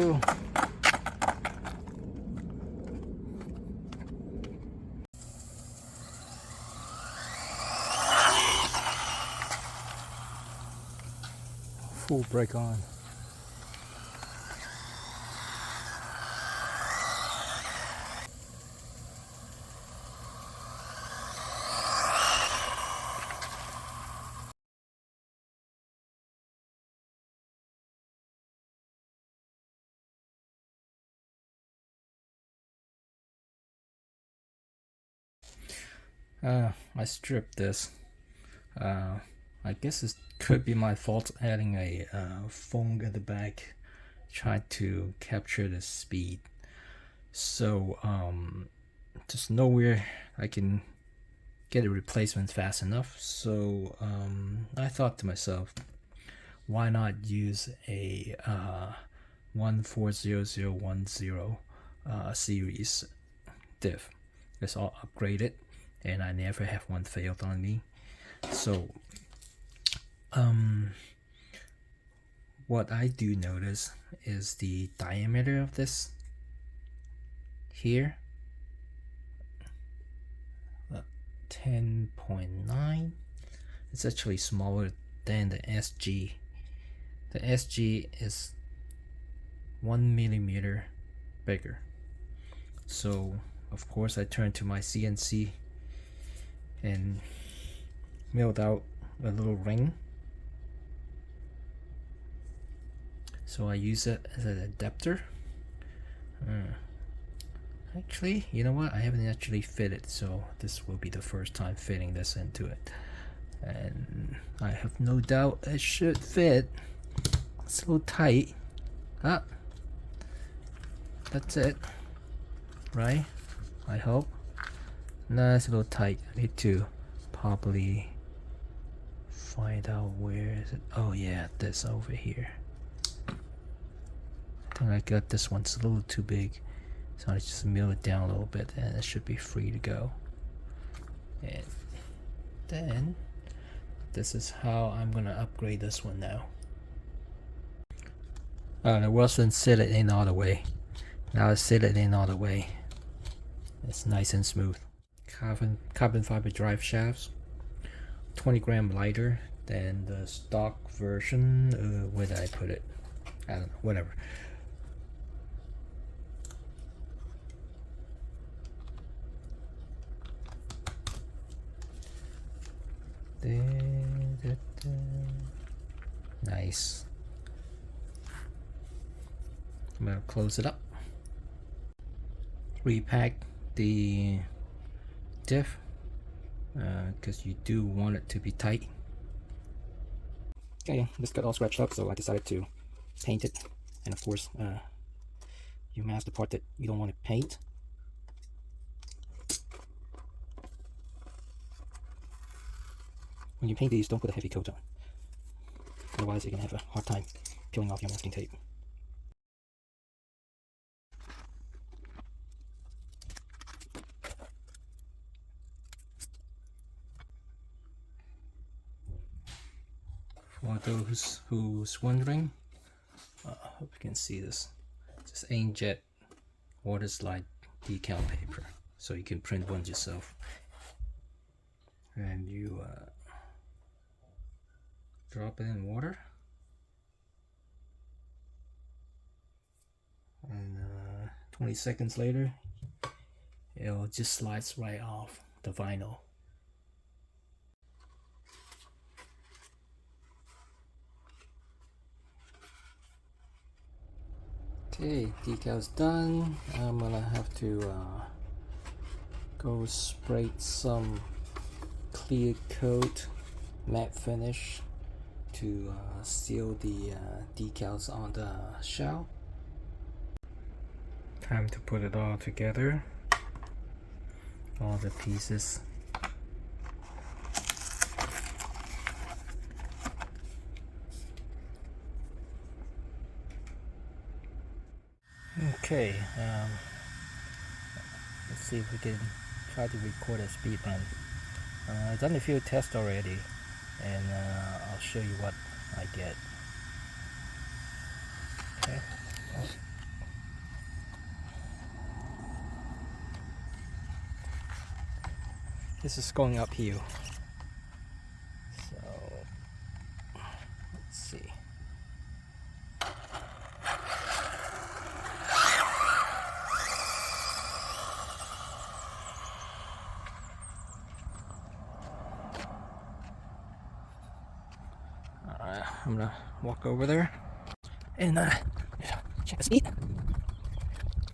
go. Full brake on. I stripped this. I guess it could be my fault adding a phone at the back, trying to capture the speed. So just nowhere I can get a replacement fast enough. So I thought to myself, why not use a 140010 series diff? It's all upgraded, and I never have one failed on me. So what I do notice is the diameter of this here, 10.9. It's actually smaller than the SG. The SG is 1 millimeter bigger. So of course I turned to my CNC and milled out a little ring. So I use it as an adapter. Actually, you know what? I haven't actually fitted, so this will be the first time fitting this into it. And I have no doubt it should fit. It's a little tight. Ah, that's it. Right? I hope. Nah, it's a little tight. I need to probably find out where is it. Oh yeah, this over here. I think I got this one's a little too big, so I just mill it down a little bit and it should be free to go. And then this is how I'm gonna upgrade this one now. It wasn't seated in all the way. Now it's seated in all the way. It's nice and smooth. Carbon fiber drive shafts, 20 gram lighter than the stock version. Where did I put it? I don't know, whatever. Nice. I'm gonna close it up. Repack the diff because you do want it to be tight. Okay, this got all scratched up, so I decided to paint it. And of course, you mask the part that you don't want to paint. When you paint these, don't put a heavy coat on. Otherwise, you're going to have a hard time peeling off your masking tape. For those who's wondering, I hope you can see this. Just inkjet water slide decal paper, so you can print one yourself. And you drop it in water, and 20 seconds later, it'll just slides right off the vinyl. Okay, decal's done. I'm gonna have to go spray some clear coat matte finish to seal the decals on the shell. Time to put it all together, all the pieces. Okay, let's see if we can try to record a speed run. I've done a few tests already, and I'll show you what I get. Okay. This is going uphill. So let's see. Alright, I'm gonna walk over there and check the speed.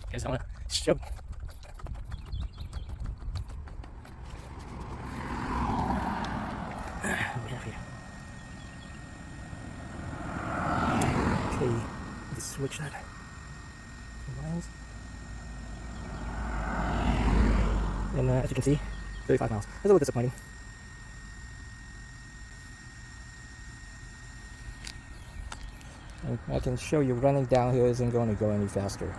Because I wanna show. What do we have here? Okay, let's switch that. Miles. And as you can see, 35 miles. That's a little disappointing. And I can show you running downhill isn't going to go any faster.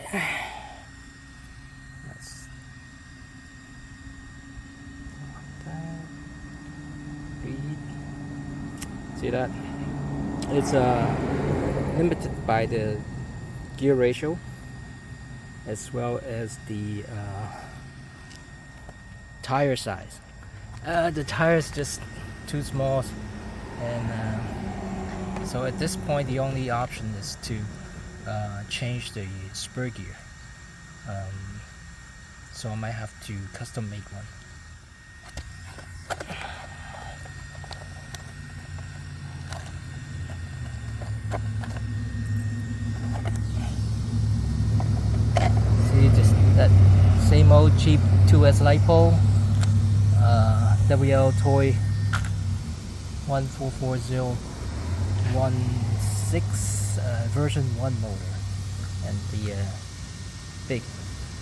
Okay. Let's read. See that? It's limited by the gear ratio as well as the tire size. The tire is just too small, and so at this point the only option is to change the spur gear. So I might have to custom make one. See, just that same old cheap 2S LiPo, Wltoys 144016 version 1 motor, and the big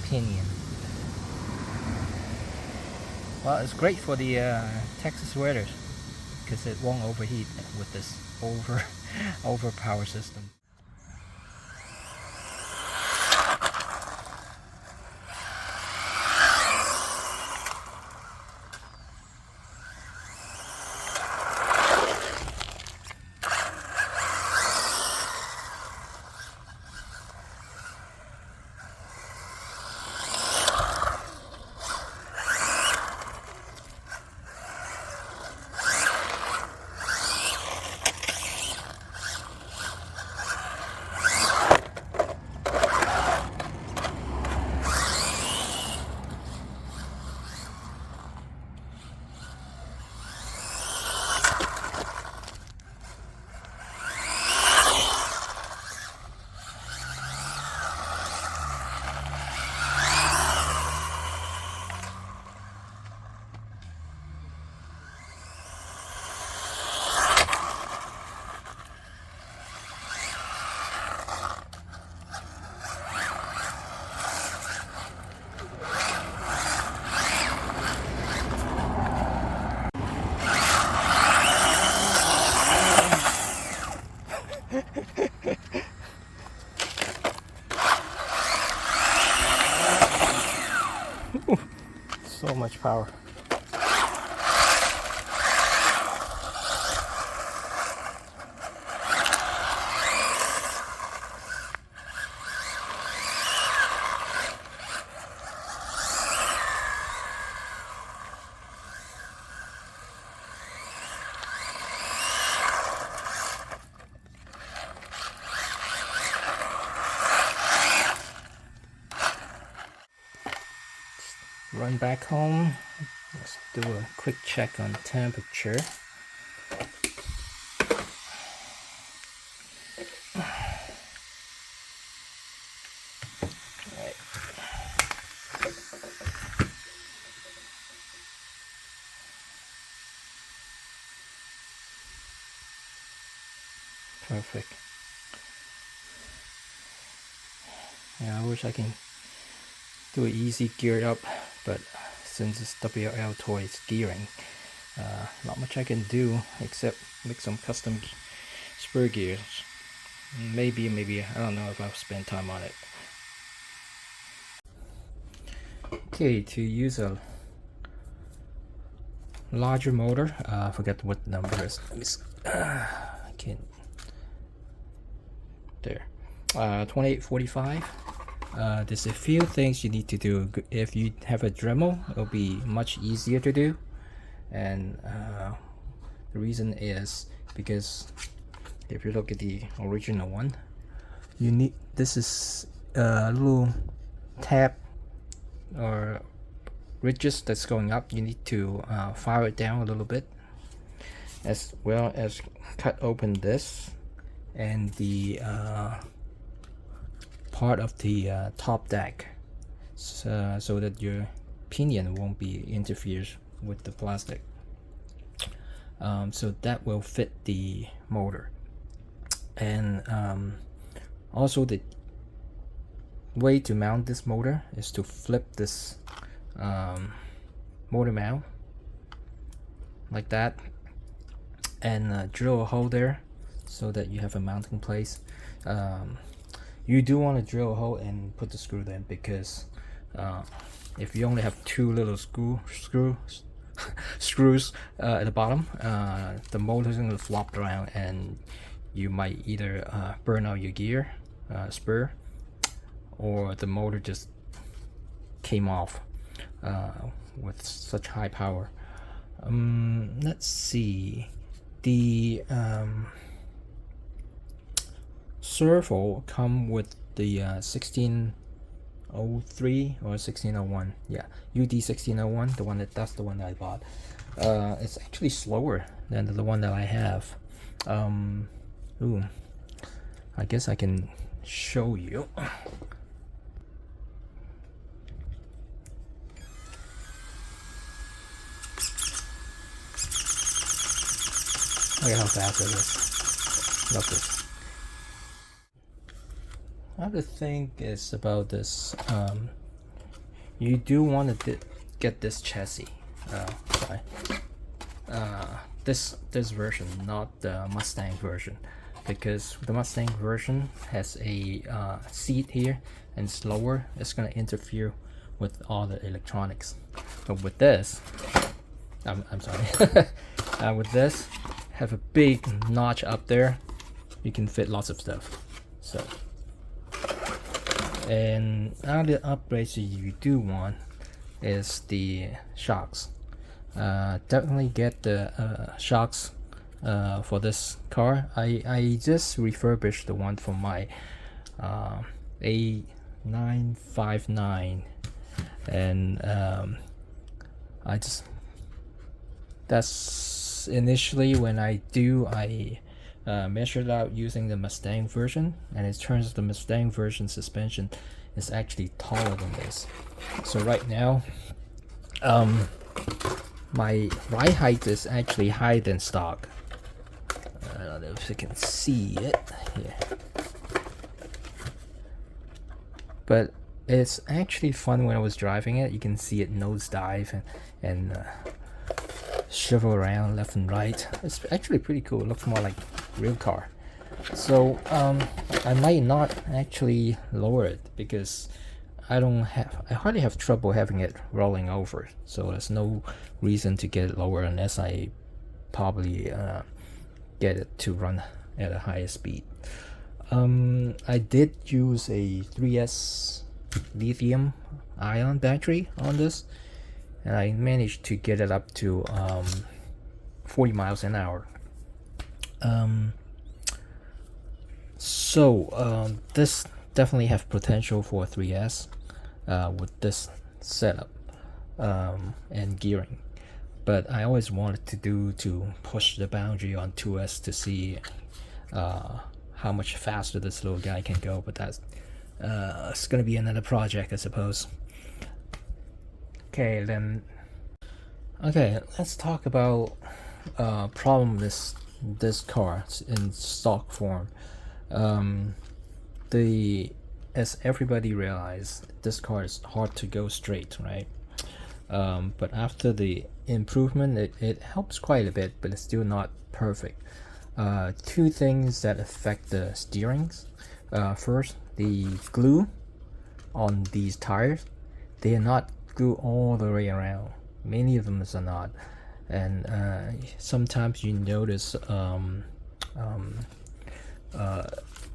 pinion. Well, it's great for the Texas weathers because it won't overheat with this overpower system. So much power. Run back home. Let's do a quick check on temperature. Right. Perfect. Yeah, I wish I can do it easy geared up, but since it's Wltoys gearing. Not much I can do except make some custom spur gears. Maybe I don't know if I'll spend time on it. Okay, to use a larger motor, I forget what number it is. Let me see. I can't. There. 2845. There's a few things you need to do. If you have a Dremel, it'll be much easier to do, and the reason is because if you look at the original one, you need, this is a little tab or ridges that's going up. You need to fire it down a little bit, as well as cut open this and the part of the top deck, so that your pinion won't be interfered with the plastic. So that will fit the motor. And also the way to mount this motor is to flip this motor mount like that, and drill a hole there so that you have a mounting place. You do want to drill a hole and put the screw in, because if you only have two little screws at the bottom, the motor is going to flop around and you might either burn out your gear spur, or the motor just came off with such high power. Let's see, the Servo come with the 1603 or 1601, yeah, UD1601, the one that's the one that I bought. It's actually slower than the one that I have. Ooh, I guess I can show you. Look at how fast it is. Love this. Another thing is about this. You do want to get this chassis. This version, not the Mustang version, because the Mustang version has a seat here and it's lower. It's gonna interfere with all the electronics. But with this, I'm sorry. With this, have a big notch up there. You can fit lots of stuff. So, and other upgrades you do want is the shocks. Definitely get the shocks for this car. I just refurbished the one from my A959, and I just, that's initially when I measured out using the Mustang version, and it turns the Mustang version suspension is actually taller than this. So right now, my ride height is actually higher than stock. I don't know if you can see it here, but it's actually fun when I was driving it. You can see it nosedive and swivel around left and right. It's actually pretty cool. It looks more like a real car. So I might not actually lower it, because I hardly have trouble having it rolling over, so there's no reason to get it lower unless I probably get it to run at a higher speed. I did use a 3S lithium ion battery on this, and I managed to get it up to 40 miles an hour. This definitely have potential for 3S with this setup and gearing, but I always wanted to push the boundary on 2S to see how much faster this little guy can go, but that's it's gonna be another project, I suppose. Okay, let's talk about problem this car in stock form. As everybody realized, this car is hard to go straight, right? but after the improvement, it helps quite a bit, but it's still not perfect. Two things that affect the steerings. First, the glue on these tires, they are not glued all the way around. Many of them are not, and sometimes you notice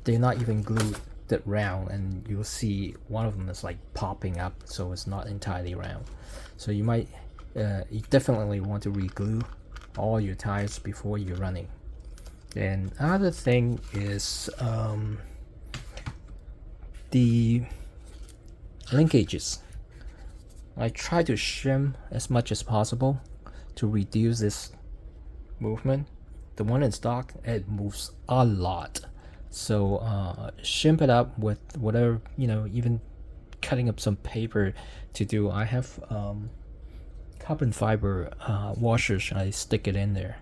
they're not even glued that round, and you'll see one of them is like popping up, so it's not entirely round. So you might you definitely want to re-glue all your tires before you're running. And another thing is the linkages. I try to shim as much as possible to reduce this movement. The one in stock, it moves a lot, so shim it up with whatever, even cutting up some paper to do. I have carbon fiber washers. I stick it in there.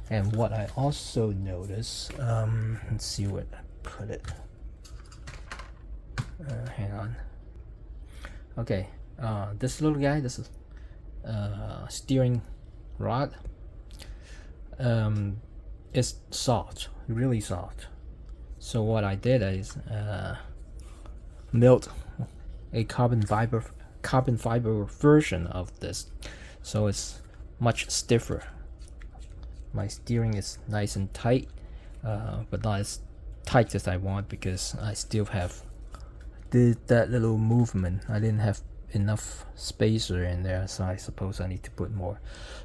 And what I also notice, let's see where I put it. Hang on. Okay, this little guy, this is steering rod. It's soft, really soft. So what I did is built a carbon fiber version of this, so it's much stiffer. My steering is nice and tight, but not as tight as I want, because I still have that little movement. I didn't have enough spacer in there, so I suppose I need to put more.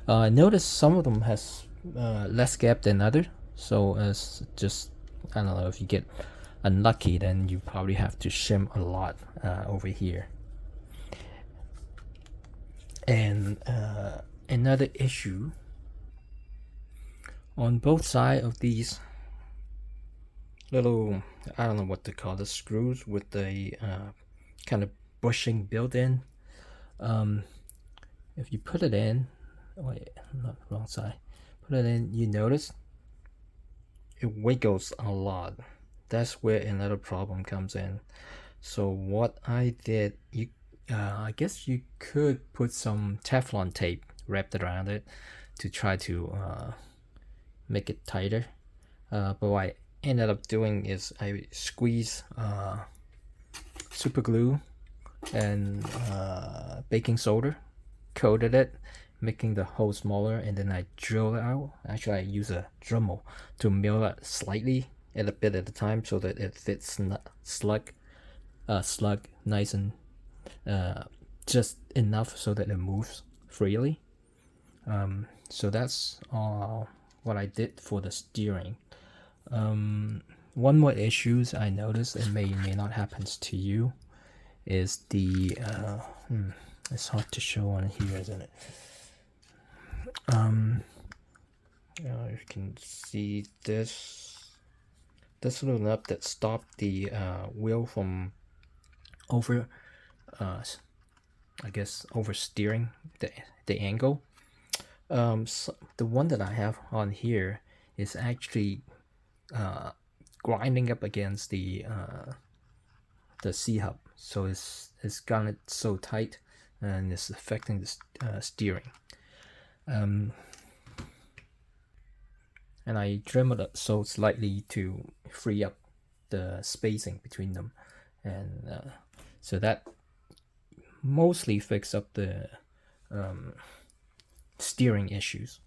I noticed some of them has less gap than others, so it's just, I don't know, if you get unlucky, then you probably have to shim a lot over here. And another issue on both sides of these little, I don't know what to call the screws with the kind of bushing built in. If you put it in, wait, not wrong side, put it in, you notice it wiggles a lot. That's where another problem comes in. So what I did, I guess you could put some Teflon tape wrapped around it to try to make it tighter. But what I ended up doing is I squeeze super glue and baking soda, coated it, making the hole smaller, and then I drill it out. Actually, I use a Dremel to mill it slightly at a bit at a time, so that it fits slug nice and just enough so that it moves freely. So that's what I did for the steering. One more issues I noticed, it may not happen to you, is the it's hard to show on here, isn't it? You can see this little nub that stopped the wheel from I guess oversteering the angle. So the one that I have on here is actually grinding up against the C-hub, so it's gotten it so tight, and it's affecting the steering. And I trimmed it so slightly to free up the spacing between them, and so that mostly fix up the steering issues.